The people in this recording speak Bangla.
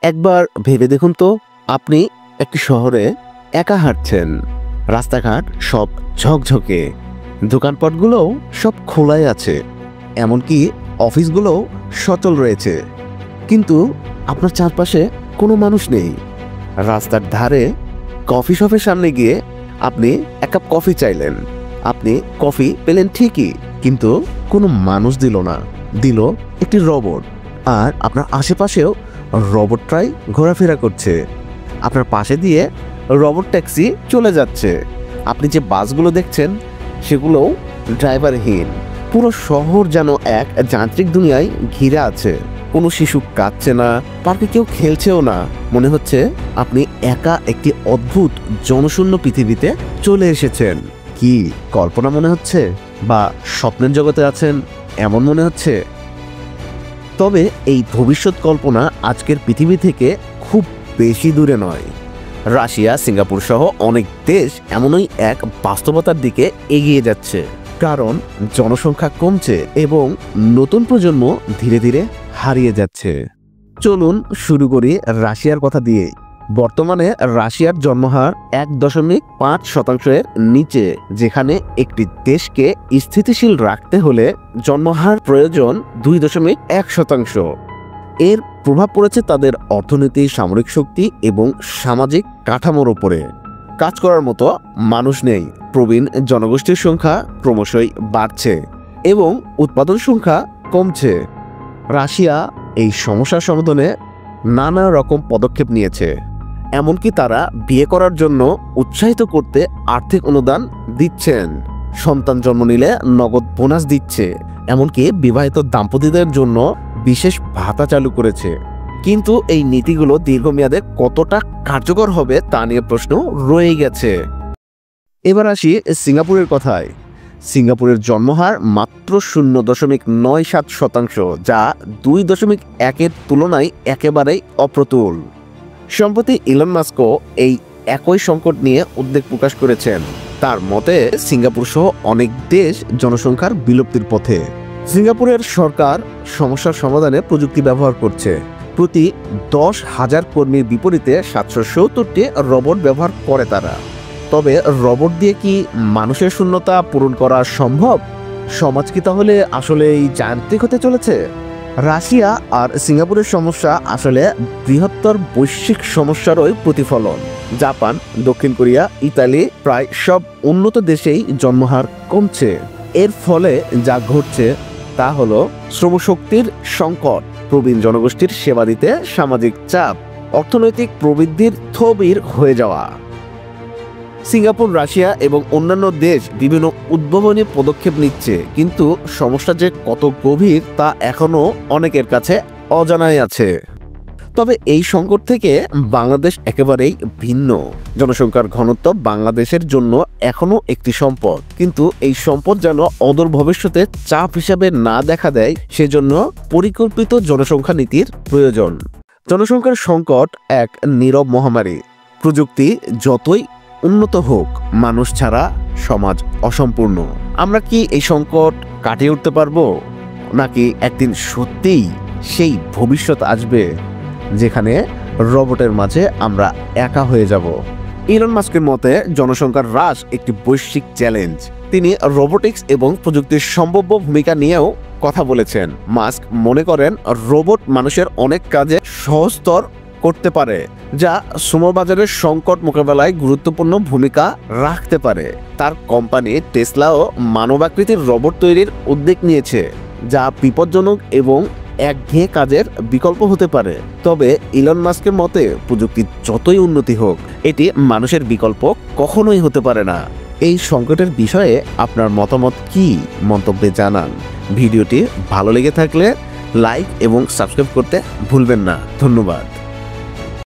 একবার ভেবে দেখুন তো, আপনি একটি শহরে একা হাঁটছেন। রাস্তাঘাট সব ঝকঝকে, দোকানপাটগুলোও সব খোলাই আছে, এমনকি অফিসগুলোও সচল রয়েছে। কিন্তু আপনার চারপাশে কোনো মানুষ নেই। রাস্তার ধারে কফি শপের সামনে গিয়ে আপনি এক কাপ কফি চাইলেন। আপনি কফি পেলেন ঠিকই, কিন্তু কোনো মানুষ দিল না, দিল একটি রোবট। আর আপনার আশেপাশেও রোবটটাই ঘোরাফেরা করছে। আপনার পাশে দিয়ে রোবট ট্যাক্সি চলে যাচ্ছে। আপনি যে বাসগুলো দেখছেন সেগুলোও ড্রাইভারহীন। পুরো শহর যেন এক যান্ত্রিক দুনিয়ায় ঘিরে আছে। কোনো শিশু কাঁদছে না, পার্কে কেউ খেলছেও না। মনে হচ্ছে আপনি একা একটি অদ্ভুত জনশূন্য পৃথিবীতে চলে এসেছেন। কি কল্পনা মনে হচ্ছে, বা স্বপ্নের জগতে আছেন এমন মনে হচ্ছে? তবে এই ভবিষ্যৎ কল্পনা আজকের পৃথিবী থেকে খুব বেশি দূরে নয়। রাশিয়া, সিঙ্গাপুর সহ অনেক দেশ এমনই এক বাস্তবতার দিকে এগিয়ে যাচ্ছে। কারণ জনসংখ্যা কমছে এবং নতুন প্রজন্ম ধীরে ধীরে হারিয়ে যাচ্ছে। চলুন শুরু করি রাশিয়ার কথা দিয়ে। বর্তমানে রাশিয়ার জন্মহার 1.5% নিচে, যেখানে একটি দেশকে স্থিতিশীল রাখতে হলে জন্মহার প্রয়োজন 2.1%। এর প্রভাব পড়েছে তাদের অর্থনীতি, সামরিক শক্তি এবং সামাজিক কাঠামোর উপরে। কাজ করার মতো মানুষ নেই, প্রবীণ জনগোষ্ঠীর সংখ্যা ক্রমশই বাড়ছে এবং উৎপাদন সংখ্যা কমছে। রাশিয়া এই সমস্যার সমাধানে নানা রকম পদক্ষেপ নিয়েছে। এমনকি তারা বিয়ে করার জন্য উৎসাহিত করতে আর্থিক অনুদান দিচ্ছেন, সন্তান জন্ম নিলে নগদ বোনাস দিচ্ছে, এমনকি বিবাহিত দাম্পতিদের জন্য বিশেষ ভাতা চালু করেছে। কিন্তু এই নীতিগুলো দীর্ঘমেয়াদে কতটা কার্যকর হবে তা নিয়ে প্রশ্ন রয়ে গেছে। এবার আসি সিঙ্গাপুরের কথায়। সিঙ্গাপুরের জন্মহার মাত্র 0.97%, যা 2.1-এর তুলনায় একেবারেই অপ্রতুল। সম্প্রতি ইলন মাস্কও এই একই সংকট নিয়ে উদ্বেগ প্রকাশ করেছেন। তার মতে সিঙ্গাপুর সহ অনেক দেশ জনসংখ্যার বিলুপ্তির পথে। সিঙ্গাপুরের সরকার সমস্যার সমাধানে প্রযুক্তি ব্যবহার করছে। প্রতি 10,000 কর্মীর বিপরীতে 770টি রোবট ব্যবহার করে তারা। তবে রোবট দিয়ে কি মানুষের শূন্যতা পূরণ করা সম্ভব? সমাজ কি তাহলে আসলেই যান্ত্রিক হতে চলেছে? রাশিয়া আর সিঙ্গাপুরের সমস্যা আসলে বৃহত্তর বৈশ্বিক সমস্যারই প্রতিফলন। জাপান, দক্ষিণ কোরিয়া, ইতালি, প্রায় সব উন্নত দেশেই জন্মহার কমছে। এর ফলে যা ঘটছে তা হলো শ্রমশক্তির সংকট, প্রবীণ জনগোষ্ঠীর সেবা দিতে সামাজিক চাপ, অর্থনৈতিক প্রবৃদ্ধির স্থবির হয়ে যাওয়া। সিঙ্গাপুর, রাশিয়া এবং অন্যান্য দেশ বিভিন্ন উদ্ভাবনী পদক্ষেপ নিচ্ছে, কিন্তু সমস্যা যে কত গভীর তা এখনও অনেকের কাছে অজানাই আছে। তবে এই সংকট থেকে বাংলাদেশ একেবারেই ভিন্ন। জনসংখ্যার ঘনত্ব বাংলাদেশের জন্য এখনো একটি সম্পদ, কিন্তু এই সম্পদ যেন অদূর ভবিষ্যতে চাপ হিসাবে না দেখা দেয়, সেজন্য পরিকল্পিত জনসংখ্যা নীতির প্রয়োজন। জনসংখ্যার সংকট এক নীরব মহামারী। প্রযুক্তি যতই উন্নত হোক, মানুষ ছাড়া সমাজ অসম্পূর্ণ। আমরা কি এই সংকট কাটিয়ে উঠতে পারবো, নাকি একদিন সত্যিই সেই ভবিষ্যৎ আসবে যেখানে রোবটের মাঝে আমরা একা হয়ে যাব? ইলন মাস্কের মতে জনসংখ্যার হ্রাস একটি বৈশ্বিক চ্যালেঞ্জ। তিনি রোবোটিক্স এবং প্রযুক্তির সম্ভাব্য ভূমিকা নিয়েও কথা বলেছেন। মাস্ক মনে করেন রোবট মানুষের অনেক কাজে সহজতর করতে পারে, যা শ্রমবাজারের সংকট মোকাবেলায় গুরুত্বপূর্ণ ভূমিকা রাখতে পারে। তার কোম্পানি টেসলাও মানবাকৃতির রোবট তৈরির উদ্যোগ নিয়েছে, যা বিপজ্জনক এবং একঘেয়ে কাজের বিকল্প হতে পারে। তবে ইলন মাস্কের মতে প্রযুক্তির যতই উন্নতি হোক, এটি মানুষের বিকল্প কখনোই হতে পারে না। এই সংকটের বিষয়ে আপনার মতামত কি? মন্তব্যে জানান। ভিডিওটি ভালো লেগে থাকলে লাইক এবং সাবস্ক্রাইব করতে ভুলবেন না। ধন্যবাদ।